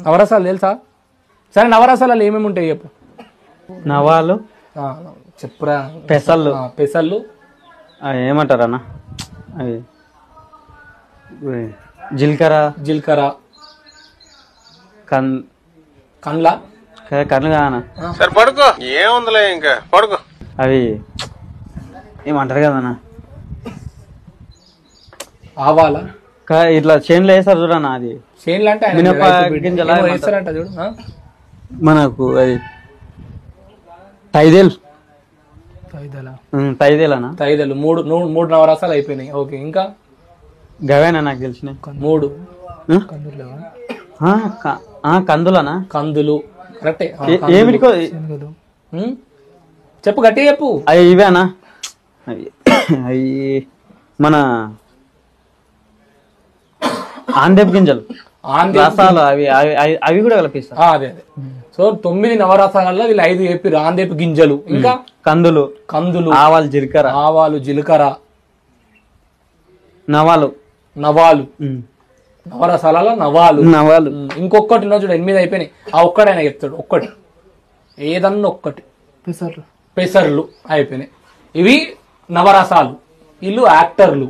నవరసాలు తెలుసా? సరే నవరసాలలో ఏమేమి ఉంటాయి చెప్పు. నవాలు చెప్పురా. పెసళ్ళు. పెసళ్ళు ఏమంటారు అన్న అవి జీలకర్ర. జీలకర్ర. కండ్ల కన్ను కాదన్న. సరే పడుకో ఏముందిలే ఇంకా పడుకో. అవి ఏమంటారు కదన్న ఆవాల. ఇట్లా చేనులో వేస్తారు చూడన్న అది చేనులు అంటే మినప గింజలు వేస్తారంట చూడు. మనకు అది తైదేలు. తైదేలనా? తైదేలు. మూడు నవరసాలు అయిపోయినాయి. ఓకే ఇంకా గవేనా నాకు తెలిసినాయి 3. కందులనా? కందులు కరెక్టే. ఏమిటికో చెప్పు గట్టి చెప్పు. అవి ఇవేనా? అవి మన ఆందేపు గింజలు రసాలు అవి అవి కూడా కలిపిస్తారు. అదే అదే. సో 9 నవరసాలలో వీళ్ళు 5 చెప్పారు. ఆందేపు గింజలు, ఇంకా కందులు. ఆవాలు జీలకర్ర. జీలకర్ర. నవాలు. నవరసాలలో నవాలు. ఇంకొకటి ఉన్న చూడు 8 అయిపోయినాయి. ఆ ఒక్కటి ఆయన చెప్తాడు. ఒక్కటి ఏదన్నా ఒక్కటి. పెసర్లు అయిపోయినాయి. ఇవి నవరసాలు. వీళ్ళు యాక్టర్లు.